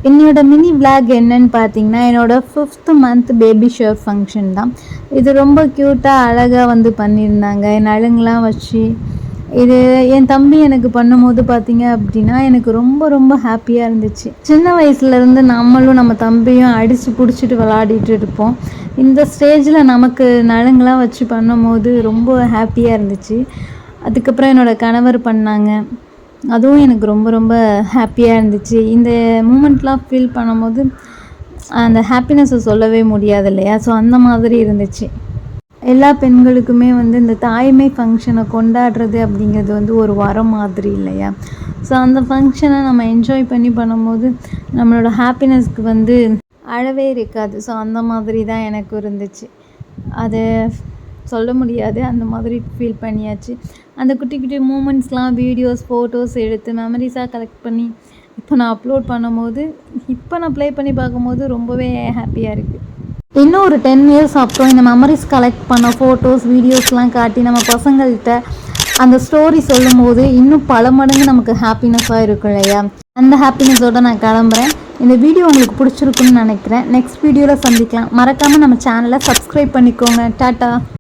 என்னோட mini vlog என்னன்னு பார்த்தீங்கன்னா, என்னோட 5th month baby shower function தான். இது ரொம்ப க்யூட்டாக அழகாக வந்து பண்ணியிருந்தாங்க. நலுங்குலாம் வச்சு இது என் தம்பி எனக்கு பண்ணும்போது பார்த்தீங்க அப்படின்னா, எனக்கு ரொம்ப ரொம்ப ஹாப்பியாக இருந்துச்சு. சின்ன வயசுலேருந்து நம்மளும் நம்ம தம்பியும் அடித்து பிடிச்சிட்டு விளாடிட்டு இருப்போம். இந்த ஸ்டேஜில் நமக்கு நலுங்குலாம் வச்சு பண்ணும்போது ரொம்ப ஹாப்பியாக இருந்துச்சு. அதுக்கப்புறம் என்னோடய கணவர் பண்ணாங்க. அதுவும் எனக்கு ரொம்ப ரொம்ப ஹாப்பியாக இருந்துச்சு. இந்த மூமெண்ட்லாம் ஃபீல் பண்ணும்போது அந்த ஹாப்பினஸை சொல்லவே முடியாது இல்லையா? ஸோ அந்த மாதிரி இருந்துச்சு. எல்லா பெண்களுக்குமே வந்து இந்த தாய்மை ஃபங்க்ஷனை கொண்டாடுறது அப்படிங்கிறது வந்து ஒரு வரம் மாதிரி இல்லையா? ஸோ அந்த ஃபங்க்ஷனை நம்ம என்ஜாய் பண்ணி பண்ணும்போது நம்மளோட ஹாப்பினஸ்க்கு வந்து அளவே இருக்காது. ஸோ அந்த மாதிரி தான் எனக்கு இருந்துச்சு. அது சொல்ல முடியாது. அந்த மாதிரி ஃபீல் பண்ணியாச்சு. அந்த குட்டி குட்டி மூமெண்ட்ஸ்லாம் வீடியோஸ், ஃபோட்டோஸ் எடுத்து மெமரிஸாக கலெக்ட் பண்ணி இப்போ நான் அப்லோட் பண்ணும்போது, இப்போ நான் ப்ளே பண்ணி பார்க்கும்போது ரொம்பவே ஹாப்பியாக இருக்குது. இன்னும் ஒரு 10 இயர்ஸ் அப்புறம் இந்த மெமரிஸ் கலெக்ட் பண்ண ஃபோட்டோஸ், வீடியோஸ்லாம் காட்டி நம்ம பசங்கள்கிட்ட அந்த ஸ்டோரி சொல்லும்போது இன்னும் பல மடங்கு நமக்கு ஹாப்பினஸ்ஸாக இருக்கும் இல்லையா? அந்த ஹாப்பினஸோடு நான் கிளம்புறேன். இந்த வீடியோ உங்களுக்கு பிடிச்சிருக்குன்னு நினைக்கிறேன். நெக்ஸ்ட் வீடியோவில் சந்திக்கலாம். மறக்காமல் நம்ம சேனலை சப்ஸ்கிரைப் பண்ணிக்கோங்க. டாட்டா.